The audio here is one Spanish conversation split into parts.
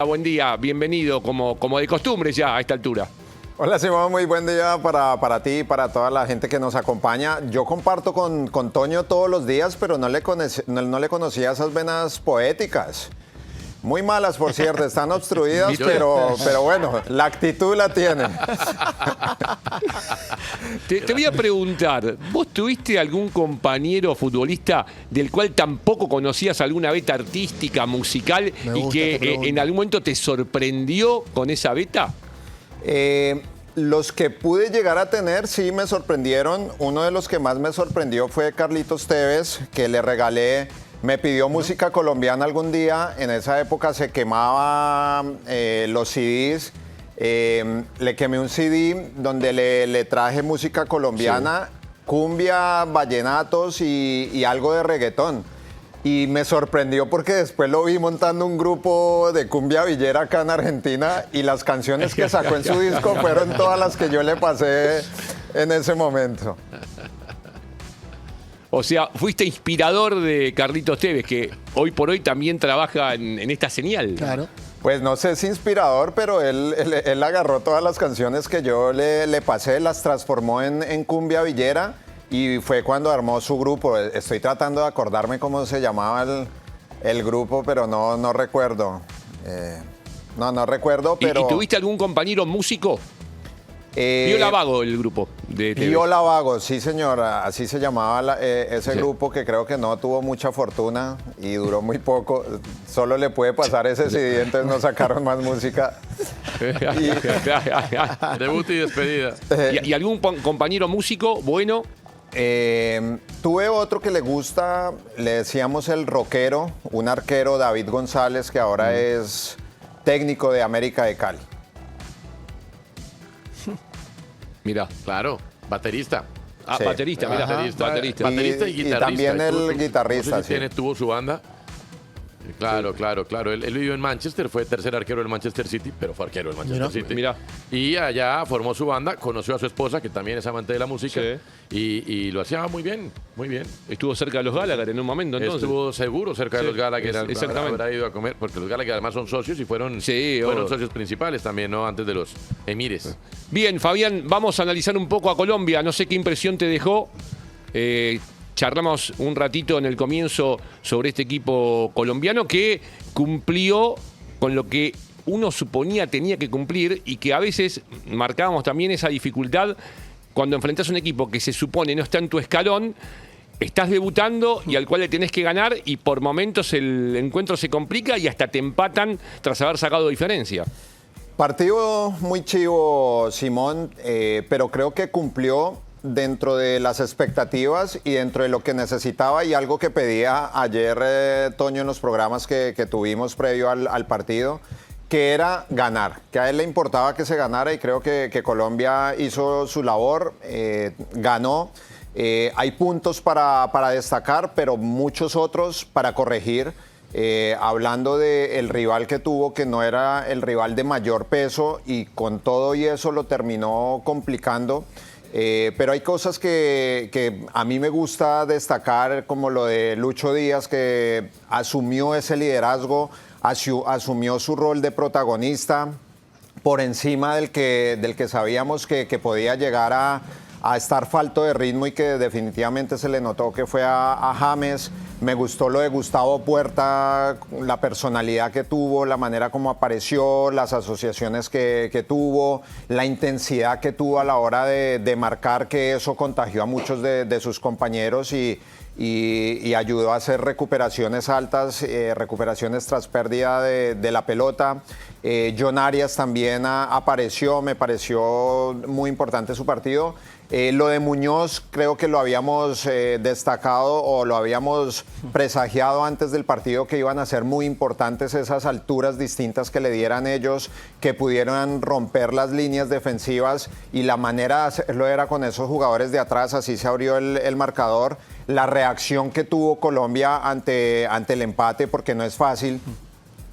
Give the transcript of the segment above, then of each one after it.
Buen día, bienvenido como de costumbre ya a esta altura. Hola Simón, muy buen día para ti y para toda la gente que nos acompaña. Yo comparto con Toño todos los días, pero no le conocía esas venas poéticas. Muy malas, por cierto, están obstruidas, pero bueno, la actitud la tiene. Te voy a preguntar, ¿vos tuviste algún compañero futbolista del cual tampoco conocías alguna beta artística, musical, y que en algún momento te sorprendió con esa beta? Los que pude llegar a tener sí me sorprendieron. Uno de los que más me sorprendió fue Carlitos Tevez, que le regalé. Me pidió música colombiana algún día. En esa época se quemaba los CDs. Le quemé un CD donde le traje música colombiana, sí, cumbia, vallenatos y algo de reggaetón. Y me sorprendió porque después lo vi montando un grupo de cumbia villera acá en Argentina y las canciones que sacó en su disco fueron todas las que yo le pasé en ese momento. O sea, fuiste inspirador de Carlitos Tevez, que hoy por hoy también trabaja en esta señal. Claro. Pues no sé si inspirador, pero él agarró todas las canciones que yo le pasé, las transformó en cumbia villera y fue cuando armó su grupo. Estoy tratando de acordarme cómo se llamaba el grupo, pero no recuerdo. No recuerdo, pero... ¿Y tuviste algún compañero músico? Viola Vago, el grupo de Tevez. Viola Vago, sí señora, así se llamaba ese grupo, que creo que no tuvo mucha fortuna y duró muy poco. Solo le puede pasar ese CD, entonces no sacaron más música. Debut y despedida. ¿Y algún compañero músico bueno? Tuve otro que le gusta, le decíamos el rockero, un arquero, David González, que ahora es técnico de América de Cali. Mira, claro, baterista. Sí. Baterista, mira. Baterista y guitarrista. Y también el guitarrista, no sé si tuvo su banda. Claro. Él vivió en Manchester, fue tercer arquero del Manchester City, pero fue arquero del Manchester City. Mira. Y allá formó su banda, conoció a su esposa, que también es amante de la música, sí, y lo hacía muy bien, muy bien. Estuvo cerca de los Gallagher en un momento, entonces. Estuvo seguro cerca de los Gallagher, exactamente. Habrá ido a comer, porque los Gallagher además son socios y fueron socios principales también, ¿no? Antes de los Emires. Bien, Fabián, vamos a analizar un poco a Colombia. No sé qué impresión te dejó. Charlamos un ratito en el comienzo sobre este equipo colombiano que cumplió con lo que uno suponía tenía que cumplir y que a veces marcábamos también esa dificultad cuando enfrentás un equipo que se supone no está en tu escalón, estás debutando y al cual le tenés que ganar y por momentos el encuentro se complica y hasta te empatan tras haber sacado diferencia. Partido muy chivo, Simón, pero creo que cumplió dentro de las expectativas y dentro de lo que necesitaba, y algo que pedía ayer Toño en los programas que tuvimos previo al partido, que era ganar, que a él le importaba que se ganara, y creo que Colombia hizo su labor, ganó. Hay puntos para destacar, pero muchos otros para corregir. Hablando del rival que tuvo, que no era el rival de mayor peso, y con todo y eso lo terminó complicando. Pero hay cosas que a mí me gusta destacar, como lo de Lucho Díaz, que asumió ese liderazgo, asumió su rol de protagonista por encima del que sabíamos que podía llegar a estar falto de ritmo, y que definitivamente se le notó que fue a James. Me gustó lo de Gustavo Puerta, la personalidad que tuvo, la manera como apareció, las asociaciones que tuvo, la intensidad que tuvo a la hora de marcar, que eso contagió a muchos de sus compañeros y ayudó a hacer recuperaciones altas, recuperaciones tras pérdida de la pelota. John Arias también apareció, me pareció muy importante su partido. Lo de Muñoz creo que lo habíamos destacado o lo habíamos presagiado antes del partido, que iban a ser muy importantes esas alturas distintas que le dieran ellos, que pudieran romper las líneas defensivas, y la manera de hacerlo era con esos jugadores de atrás. Así se abrió el marcador. La reacción que tuvo Colombia ante el empate, porque no es fácil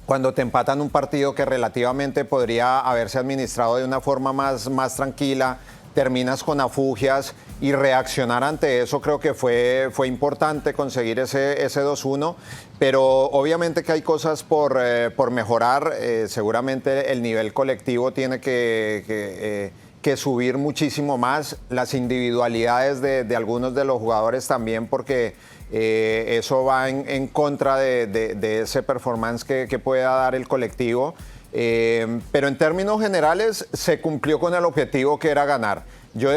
cuando te empatan un partido que relativamente podría haberse administrado de una forma más tranquila. terminas con afugias y reaccionar ante eso creo que fue importante conseguir ese 2-1, pero obviamente que hay cosas por mejorar, seguramente el nivel colectivo tiene que subir muchísimo más, las individualidades de algunos de los jugadores también, porque eso va en contra de ese performance que pueda dar el colectivo. Pero en términos generales se cumplió con el objetivo que era ganar. Yo,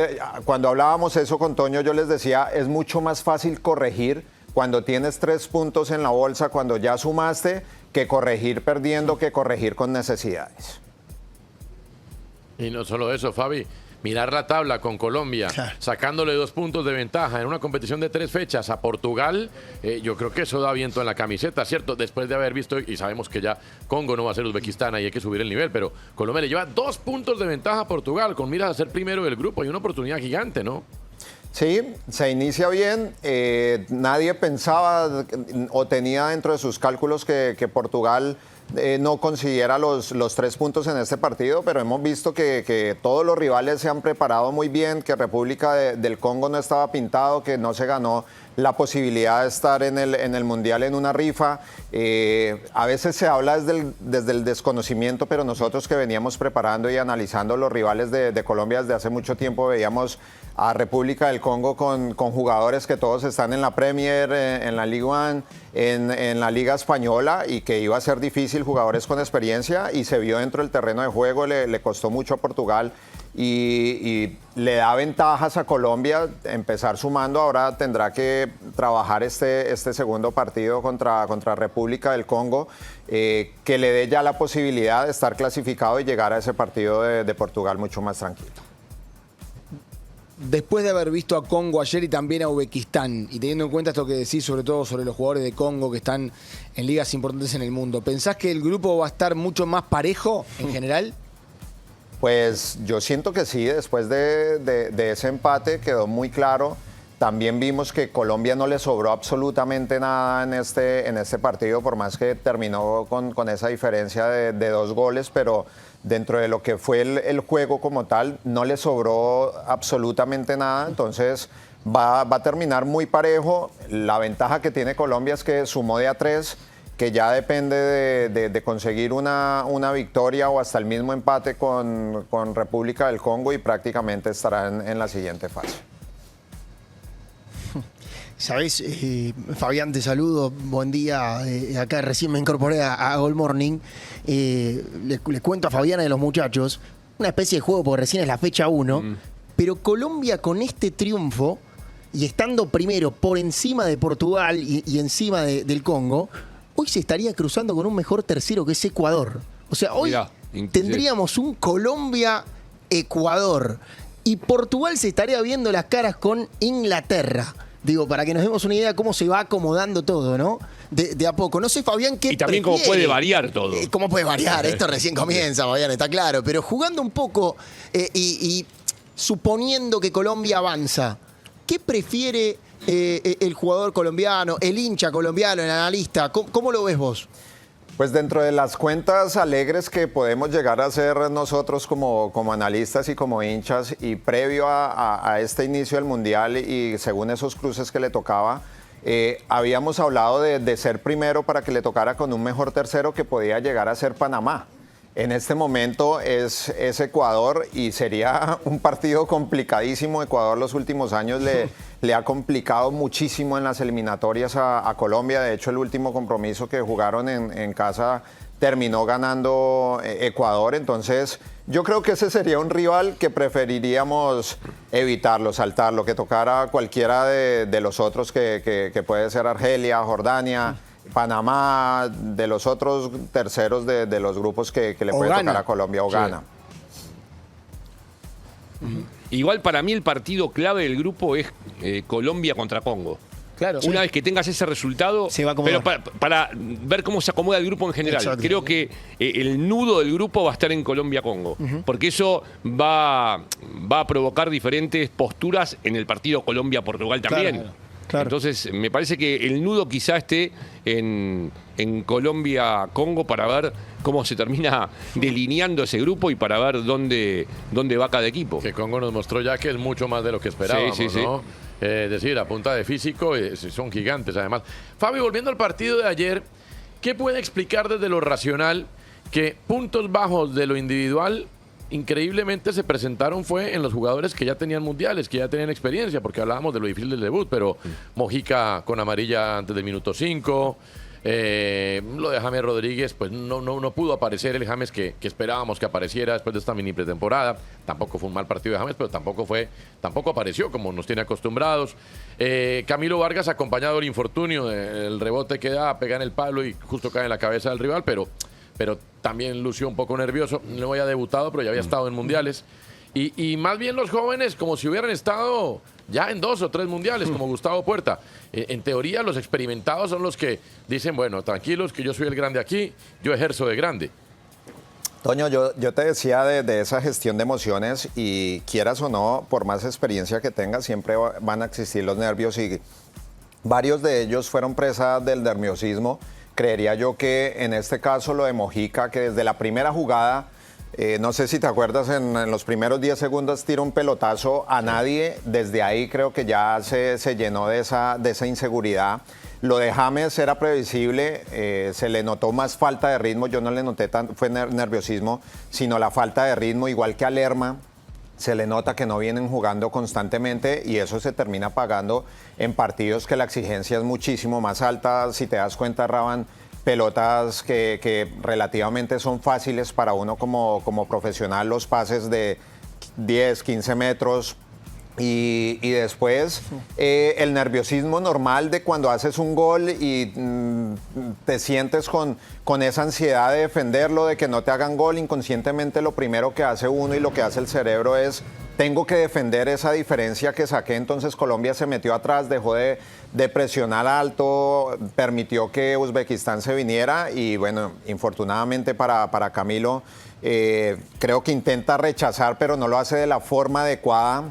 cuando hablábamos eso con Toño, yo les decía, es mucho más fácil corregir cuando tienes 3 puntos en la bolsa, cuando ya sumaste, que corregir perdiendo, que corregir con necesidades. Y no solo eso, Fabi. Mirar la tabla con Colombia, sacándole 2 puntos de ventaja en una competición de 3 fechas a Portugal, yo creo que eso da viento en la camiseta, ¿cierto? Después de haber visto, y sabemos que ya Congo no va a ser Uzbekistán y hay que subir el nivel, pero Colombia le lleva 2 puntos de ventaja a Portugal, con miras a ser primero del grupo y una oportunidad gigante, ¿no? Sí, se inicia bien. Nadie pensaba o tenía dentro de sus cálculos que Portugal no consiguiera los 3 puntos en este partido, pero hemos visto que todos los rivales se han preparado muy bien, que República del Congo no estaba pintado, que no se ganó la posibilidad de estar en el Mundial en una rifa. A veces se habla desde el desconocimiento, pero nosotros que veníamos preparando y analizando los rivales de Colombia desde hace mucho tiempo, veíamos a República del Congo con jugadores que todos están en la Premier, en la Ligue 1, en la Liga Española, y que iba a ser difícil, jugadores con experiencia, y se vio dentro del terreno de juego, le costó mucho a Portugal y le da ventajas a Colombia empezar sumando. Ahora tendrá que trabajar este segundo partido contra República del Congo, que le dé ya la posibilidad de estar clasificado y llegar a ese partido de Portugal mucho más tranquilo. Después de haber visto a Congo ayer y también a Uzbekistán, y teniendo en cuenta esto que decís, sobre todo sobre los jugadores de Congo que están en ligas importantes en el mundo, ¿pensás que el grupo va a estar mucho más parejo en general? Pues yo siento que sí, después de ese empate quedó muy claro. También vimos que Colombia no le sobró absolutamente nada en este partido, por más que terminó con esa diferencia de 2 goles, pero dentro de lo que fue el juego como tal, no le sobró absolutamente nada. Entonces va a terminar muy parejo. La ventaja que tiene Colombia es que sumó de a 3, que ya depende de conseguir una victoria o hasta el mismo empate con República del Congo, y prácticamente estará en la siguiente fase. Sabés, Fabián, te saludo, buen día. Acá recién me incorporé a All Morning. Les cuento a Fabián y a los muchachos, una especie de juego porque recién es la fecha 1, pero Colombia con este triunfo y estando primero por encima de Portugal y encima del Congo, hoy se estaría cruzando con un mejor tercero que es Ecuador. O sea, hoy tendríamos un Colombia-Ecuador y Portugal se estaría viendo las caras con Inglaterra. Digo, para que nos demos una idea de cómo se va acomodando todo, ¿no? De a poco. No sé, Fabián, qué Y también prefiere. cómo puede variar todo. ¿Cómo puede variar? Esto recién comienza, Fabián, está claro. Pero jugando un poco y suponiendo que Colombia avanza, ¿qué prefiere el jugador colombiano, el hincha colombiano, el analista? ¿Cómo lo ves vos? Pues dentro de las cuentas alegres que podemos llegar a hacer nosotros como analistas y como hinchas, y previo a este inicio del Mundial y según esos cruces que le tocaba, habíamos hablado de ser primero para que le tocara con un mejor tercero, que podía llegar a ser Panamá. En este momento es Ecuador y sería un partido complicadísimo. Ecuador los últimos años le ha complicado muchísimo en las eliminatorias a Colombia. De hecho, el último compromiso que jugaron en casa terminó ganando Ecuador. Entonces, yo creo que ese sería un rival que preferiríamos evitarlo, saltarlo, que tocara cualquiera de los otros, que puede ser Argelia, Jordania, Panamá, de los otros terceros de los grupos que le puede tocar a Colombia, o Ghana. Igual para mí el partido clave del grupo es Colombia contra Congo. Claro, Una vez que tengas ese resultado, Se va a acomodar. pero para ver cómo se acomoda el grupo en general. Exacto. Creo que el nudo del grupo va a estar en Colombia-Congo, porque eso va a provocar diferentes posturas en el partido Colombia-Portugal también. Claro. Claro. Entonces, me parece que el nudo quizá esté en Colombia-Congo para ver cómo se termina delineando ese grupo y para ver dónde va cada equipo. Que Congo nos mostró ya que es mucho más de lo que esperábamos, Sí, sí, sí. ¿no? Es decir, a punta de físico, son gigantes además. Fabi, volviendo al partido de ayer, ¿qué puede explicar desde lo racional que puntos bajos de lo individual increíblemente se presentaron fue en los jugadores que ya tenían mundiales, que ya tenían experiencia, porque hablábamos de lo difícil del debut, pero Mojica con amarilla antes del minuto 5, lo de James Rodríguez, pues no pudo aparecer el James que esperábamos que apareciera después de esta mini pretemporada. Tampoco fue un mal partido de James, pero tampoco apareció como nos tiene acostumbrados. Camilo Vargas, acompañado del infortunio, el rebote que da, pega en el palo y justo cae en la cabeza del rival, pero también lució un poco nervioso. No había debutado, pero ya había estado en mundiales. Y más bien los jóvenes, como si hubieran estado ya en 2 o 3 mundiales, como Gustavo Puerta. En teoría, los experimentados son los que dicen, bueno, tranquilos, que yo soy el grande aquí, yo ejerzo de grande. Toño, yo te decía de esa gestión de emociones y quieras o no, por más experiencia que tengas, siempre van a existir los nervios y varios de ellos fueron presa del nerviosismo. Creería yo que en este caso lo de Mojica, que desde la primera jugada, no sé si te acuerdas, en los primeros 10 segundos tira un pelotazo a nadie, desde ahí creo que ya se llenó de esa inseguridad. Lo de James era previsible, se le notó más falta de ritmo, yo no le noté tanto, fue nerviosismo, sino la falta de ritmo, igual que a Lerma. Se le nota que no vienen jugando constantemente y eso se termina pagando en partidos que la exigencia es muchísimo más alta. Si te das cuenta, Raban, pelotas que relativamente son fáciles para uno como profesional, los pases de 10, 15 metros. Y después el nerviosismo normal de cuando haces un gol y te sientes con esa ansiedad de defenderlo, de que no te hagan gol. Inconscientemente lo primero que hace uno y lo que hace el cerebro es tengo que defender esa diferencia que saqué. Entonces Colombia se metió atrás, dejó de presionar alto, permitió que Uzbekistán se viniera y bueno, infortunadamente para Camilo creo que intenta rechazar, pero no lo hace de la forma adecuada.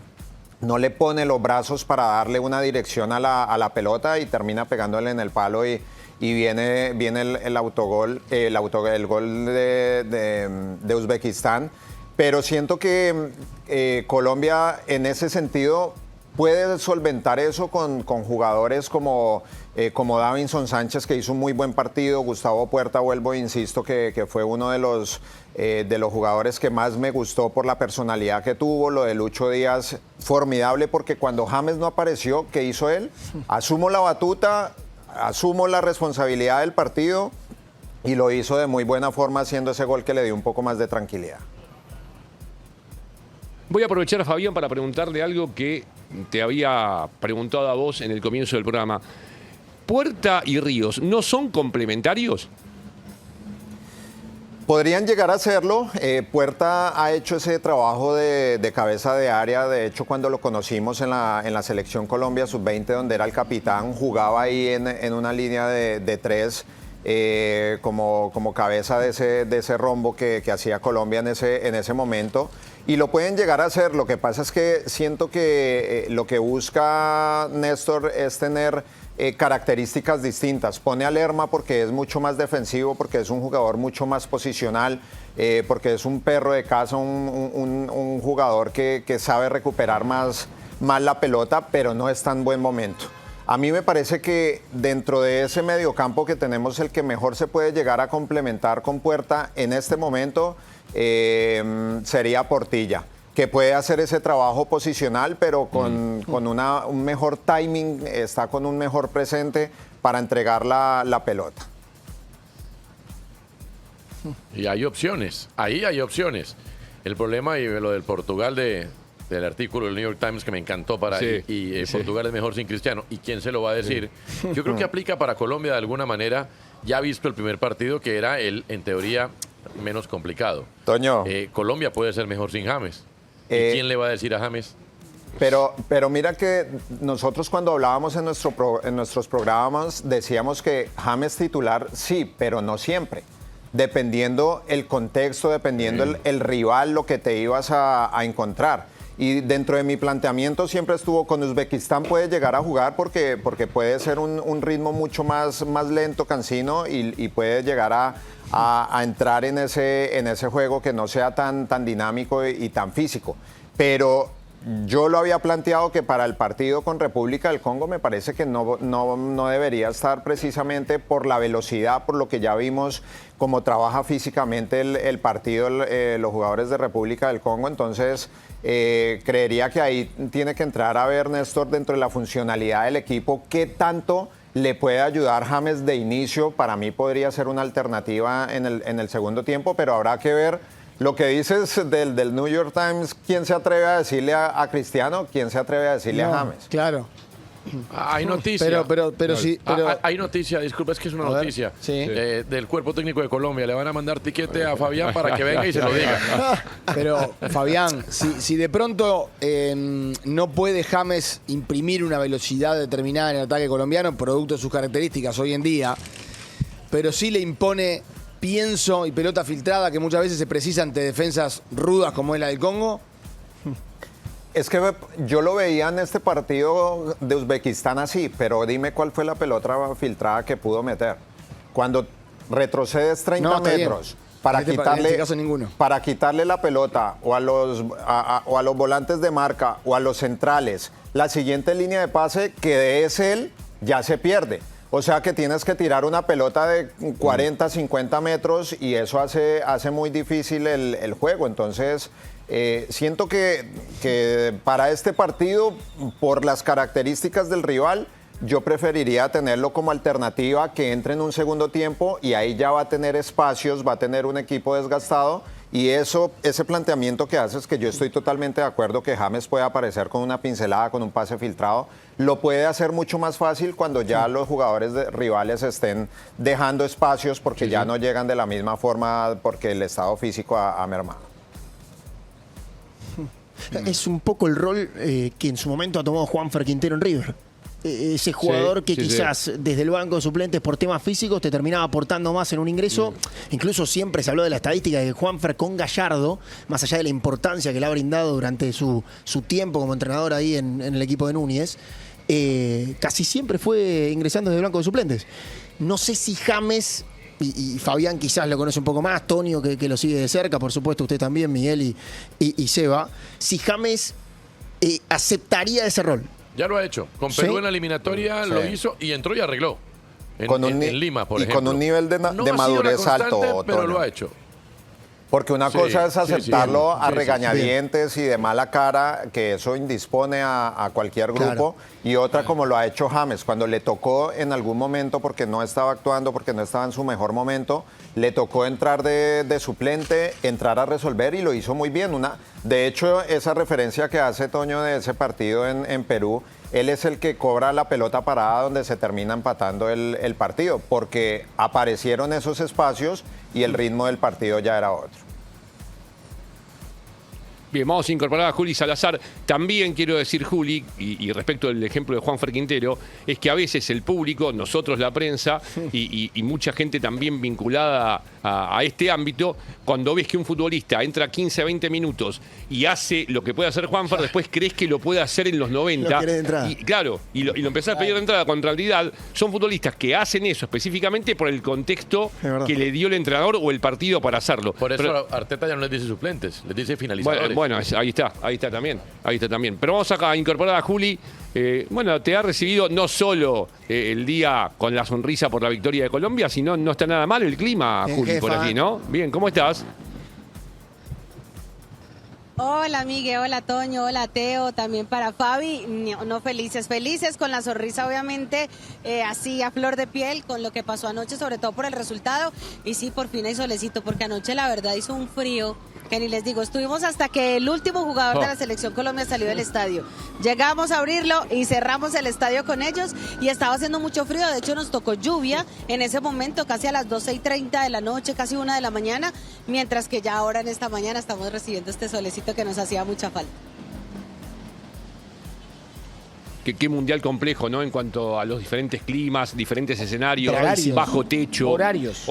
No le pone los brazos para darle una dirección a la pelota y termina pegándole en el palo y viene el autogol, el gol de Uzbekistán. Pero siento que Colombia en ese sentido puede solventar eso con jugadores como Davinson Sánchez, que hizo un muy buen partido. Gustavo Puerta, vuelvo e insisto, que fue uno de los jugadores que más me gustó por la personalidad que tuvo. Lo de Lucho Díaz, formidable, porque cuando James no apareció, ¿qué hizo él? Asumo la batuta, asumo la responsabilidad del partido y lo hizo de muy buena forma, haciendo ese gol que le dio un poco más de tranquilidad. Voy a aprovechar a Fabián para preguntarle algo que te había preguntado a vos en el comienzo del programa. ¿Puerta y Ríos no son complementarios? Podrían llegar a serlo. Puerta ha hecho ese trabajo de cabeza de área. De hecho, cuando lo conocimos en la Selección Colombia Sub-20, donde era el capitán, jugaba ahí en una línea de 3 como cabeza de ese rombo que hacía Colombia en ese momento. Y lo pueden llegar a hacer. Lo que pasa es que siento que lo que busca Néstor es tener características distintas. Pone a Lerma porque es mucho más defensivo, porque es un jugador mucho más posicional, porque es un perro de casa, un jugador que sabe recuperar más la pelota, pero no es tan buen momento. A mí me parece que dentro de ese mediocampo que tenemos, el que mejor se puede llegar a complementar con Puerta en este momento sería Portilla, que puede hacer ese trabajo posicional, pero con un mejor timing, está con un mejor presente para entregar la pelota. Y hay opciones, ahí hay opciones. El problema y lo del Portugal del artículo del New York Times que me encantó para sí, y Portugal es mejor sin Cristiano. ¿Y quién se lo va a decir? Sí. Yo creo que aplica para Colombia de alguna manera. Ya visto el primer partido que era en teoría, menos complicado. Toño. Colombia puede ser mejor sin James. ¿Y quién le va a decir a James? Pero mira que nosotros cuando hablábamos en nuestros programas decíamos que James titular sí, pero no siempre. Dependiendo el contexto, dependiendo el rival, lo que te ibas a encontrar. Y dentro de mi planteamiento siempre estuvo con Uzbekistán puede llegar a jugar porque puede ser un ritmo mucho más lento, cansino y puede llegar a entrar en ese juego que no sea tan dinámico y tan físico. Pero yo lo había planteado que para el partido con República del Congo me parece que no debería estar precisamente por la velocidad, por lo que ya vimos cómo trabaja físicamente el partido los jugadores de República del Congo. Entonces creería que ahí tiene que entrar a ver, Néstor, dentro de la funcionalidad del equipo, qué tanto le puede ayudar James de inicio. Para mí podría ser una alternativa en el segundo tiempo, pero habrá que ver. Lo que dices del New York Times, ¿quién se atreve a decirle a Cristiano? ¿Quién se atreve a decirle a James? Claro. Hay noticia. Pero sí. Hay noticia, disculpa, es que es una noticia sí. Del cuerpo técnico de Colombia. Le van a mandar tiquete a Fabián para que venga y se lo diga. Pero, Fabián, si de pronto no puede James imprimir una velocidad determinada en el ataque colombiano, producto de sus características hoy en día, pero sí le impone pienso y pelota filtrada que muchas veces se precisa ante defensas rudas como es la del Congo. Es que yo lo veía en este partido de Uzbekistán así, pero dime cuál fue la pelota filtrada que pudo meter. Cuando retrocedes 30 metros para para quitarle la pelota o a los volantes de marca o a los centrales, la siguiente línea de pase que es él ya se pierde. O sea que tienes que tirar una pelota de 40, 50 metros y eso hace muy difícil el juego. Entonces, siento que para este partido, por las características del rival, yo preferiría tenerlo como alternativa, que entre en un segundo tiempo y ahí ya va a tener espacios, va a tener un equipo desgastado. Y ese planteamiento que haces, que yo estoy totalmente de acuerdo, que James puede aparecer con una pincelada, con un pase filtrado, lo puede hacer mucho más fácil cuando ya los jugadores rivales estén dejando espacios porque ya no llegan de la misma forma porque el estado físico ha mermado. Es un poco el rol que en su momento ha tomado Juanfer Quintero en River. Ese jugador que quizás desde el banco de suplentes por temas físicos te terminaba aportando más en un ingreso. Incluso siempre se habló de la estadística de que Juanfer con Gallardo, más allá de la importancia que le ha brindado durante su tiempo como entrenador ahí en el equipo de Núñez, casi siempre fue ingresando desde el banco de suplentes. No sé si James, y Fabián quizás lo conoce un poco más, Tonio que lo sigue de cerca, por supuesto usted también, Miguel y Seba, si James aceptaría ese rol. Ya lo ha hecho. Con Perú en la eliminatoria lo hizo y entró y arregló. En Lima, por ejemplo. Y con un nivel de madurez alto, pero lo ha hecho. Porque una cosa es aceptarlo a regañadientes y de mala cara, que eso indispone a cualquier grupo, y otra como lo ha hecho James, cuando le tocó en algún momento, porque no estaba actuando, porque no estaba en su mejor momento, le tocó entrar de suplente, entrar a resolver y lo hizo muy bien. De hecho, esa referencia que hace Toño de ese partido en Perú, él es el que cobra la pelota parada donde se termina empatando el partido, porque aparecieron esos espacios y el ritmo del partido ya era otro. Bien, vamos a incorporar a Juli Salazar. También quiero decir, Juli, y respecto del ejemplo de Juanfer Quintero, es que a veces el público, nosotros la prensa y mucha gente también vinculada a este ámbito, cuando ves que un futbolista entra 15 a 20 minutos y hace lo que puede hacer Juanfer, después crees que lo puede hacer en los 90. Lo querés de entrada. Y lo empezás a pedir de entrada con realidad. Son futbolistas que hacen eso específicamente por el contexto que le dio el entrenador o el partido para hacerlo. Por eso Arteta ya no les dice suplentes, les dice finalizadores. Bueno, ahí está también. Pero vamos acá a incorporar a Juli. Te ha recibido no solo el día con la sonrisa por la victoria de Colombia, sino no está nada mal el clima, Juli, por aquí, ¿no? Bien, ¿cómo estás? Hola, Miguel, hola, Toño, hola, Teo, también para Fabi. No, felices con la sonrisa, obviamente, así a flor de piel, con lo que pasó anoche, sobre todo por el resultado. Y sí, por fin hay solecito, porque anoche la verdad hizo un frío que ni les digo, estuvimos hasta que el último jugador de la Selección Colombia salió del estadio. Llegamos a abrirlo y cerramos el estadio con ellos y estaba haciendo mucho frío, de hecho nos tocó lluvia en ese momento, casi a las 12:30 de la noche, casi 1 de la mañana, mientras que ya ahora en esta mañana estamos recibiendo este solecito que nos hacía mucha falta. qué mundial complejo, ¿no? En cuanto a los diferentes climas, diferentes escenarios, Horarios. bajo techo. Horarios.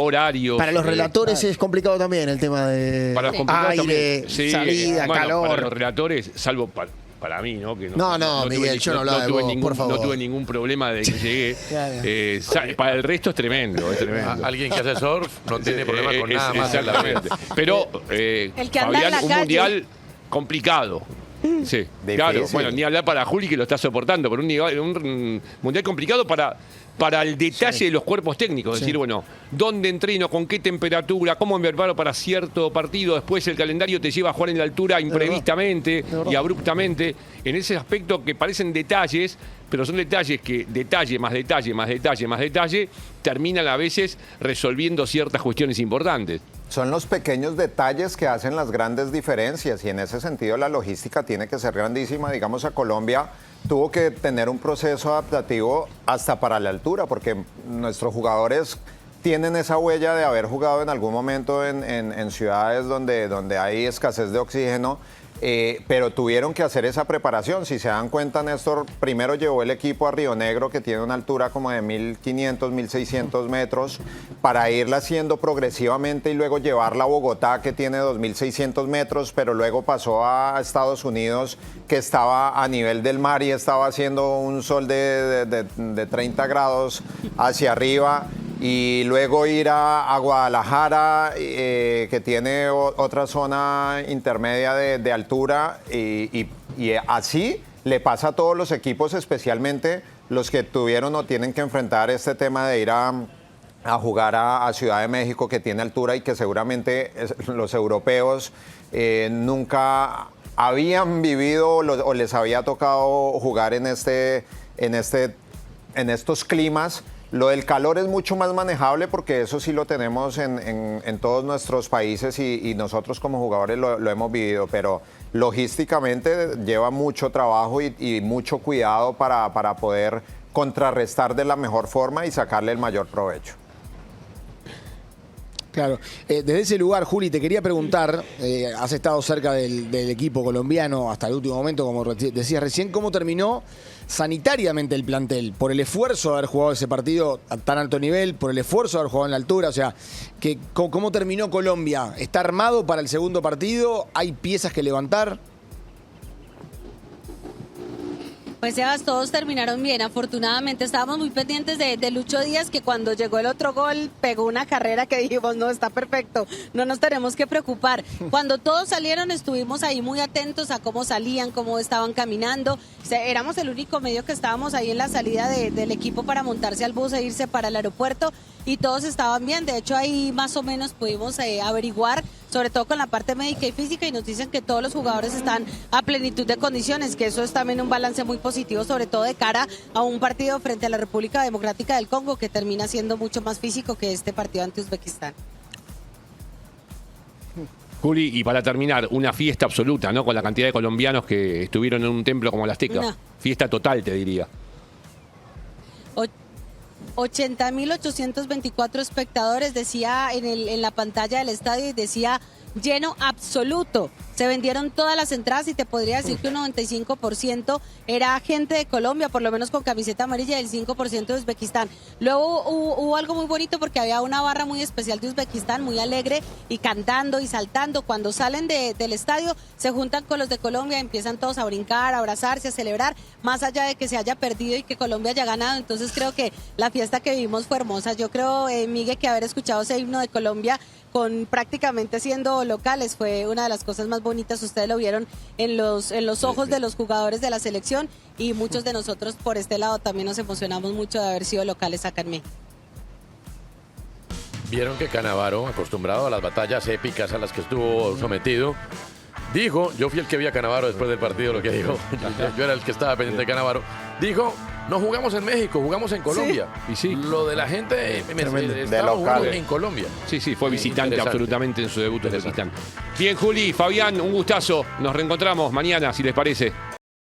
Para los relatores es complicado también el tema de Para los complicados aire, también. Sí, salida, bueno, calor. Para los relatores, salvo para mí, ¿no? Que No, tuve Miguel, ni- yo no hablaba de tuve vos, por favor. No tuve ningún problema de que llegué. Claro. Para el resto es tremendo, es tremendo. Alguien que hace surf no tiene problema con nada más en la vida. Exactamente. Pero, El que anda en Fabián, la un calle. mundial complicado. Sí, claro. Bueno, ni hablar para Juli que lo está soportando, pero un mundial complicado para el detalle de los cuerpos técnicos. Es decir, bueno, ¿dónde entreno? ¿Con qué temperatura? ¿Cómo me preparo para cierto partido? Después el calendario te lleva a jugar en la altura imprevistamente y abruptamente. En ese aspecto que parecen detalles, pero son detalles que detalle más detalle más detalle más detalle terminan a veces resolviendo ciertas cuestiones importantes. Son los pequeños detalles que hacen las grandes diferencias y en ese sentido la logística tiene que ser grandísima. Digamos, a Colombia tuvo que tener un proceso adaptativo hasta para la altura, porque nuestros jugadores tienen esa huella de haber jugado en algún momento en ciudades donde hay escasez de oxígeno. Pero tuvieron que hacer esa preparación. Si se dan cuenta, Néstor primero llevó el equipo a Río Negro, que tiene una altura como de 1.500, 1.600 metros, para irla haciendo progresivamente y luego llevarla a Bogotá, que tiene 2.600 metros, pero luego pasó a Estados Unidos, que estaba a nivel del mar y estaba haciendo un sol de 30 grados hacia arriba. Y luego ir a Guadalajara, que tiene otra zona intermedia de altura, y así le pasa a todos los equipos, especialmente los que tuvieron o tienen que enfrentar este tema de ir a jugar a Ciudad de México, que tiene altura y que seguramente los europeos nunca habían vivido o les había tocado jugar en estos climas. Lo del calor es mucho más manejable porque eso sí lo tenemos en todos nuestros países y nosotros como jugadores lo hemos vivido, pero logísticamente lleva mucho trabajo y mucho cuidado para poder contrarrestar de la mejor forma y sacarle el mayor provecho. Claro. Desde ese lugar, Juli, te quería preguntar, has estado cerca del equipo colombiano hasta el último momento, como decías recién, ¿cómo terminó sanitariamente el plantel? Por el esfuerzo de haber jugado ese partido a tan alto nivel, por el esfuerzo de haber jugado en la altura, o sea, ¿cómo terminó Colombia? ¿Está armado para el segundo partido? ¿Hay piezas que levantar? Pues Sebas, todos terminaron bien. Afortunadamente estábamos muy pendientes de Lucho Díaz, que cuando llegó el otro gol pegó una carrera que dijimos, no, está perfecto, no nos tenemos que preocupar. Cuando todos salieron estuvimos ahí muy atentos a cómo salían, cómo estaban caminando. O sea, éramos el único medio que estábamos ahí en la salida del equipo para montarse al bus e irse para el aeropuerto y todos estaban bien. De hecho, ahí más o menos pudimos averiguar, sobre todo con la parte médica y física, y nos dicen que todos los jugadores están a plenitud de condiciones, que eso es también un balance muy positivo, sobre todo de cara a un partido frente a la República Democrática del Congo, que termina siendo mucho más físico que este partido ante Uzbekistán. Juli, y para terminar, una fiesta absoluta, ¿no? Con la cantidad de colombianos que estuvieron en un templo como el Azteca. No. Fiesta total, te diría. 80.824 espectadores, decía en la pantalla del estadio, y decía lleno absoluto. Se vendieron todas las entradas y te podría decir que un 95% era gente de Colombia, por lo menos con camiseta amarilla, y el 5% de Uzbekistán. Luego hubo algo muy bonito porque había una barra muy especial de Uzbekistán, muy alegre y cantando y saltando. Cuando salen del estadio se juntan con los de Colombia, empiezan todos a brincar, a abrazarse, a celebrar, más allá de que se haya perdido y que Colombia haya ganado. Entonces creo que la fiesta que vivimos fue hermosa. Yo creo, Miguel, que haber escuchado ese himno de Colombia con prácticamente siendo locales fue una de las cosas más bonitas. Ustedes lo vieron en los ojos de los jugadores de la selección, y muchos de nosotros por este lado también nos emocionamos mucho de haber sido locales acá en México. Vieron que Cannavaro, acostumbrado a las batallas épicas a las que estuvo sometido, dijo, yo fui el que vi a Cannavaro después del partido, lo que dijo, yo era el que estaba pendiente de Cannavaro, dijo, no jugamos en México, jugamos en Colombia. Sí. Y sí. Lo de la gente, De estaba jugando local. en Colombia. Sí, fue visitante Interesante. absolutamente en su debut en Uzbekistán. Bien, Juli, Fabián, un gustazo. Nos reencontramos mañana, si les parece.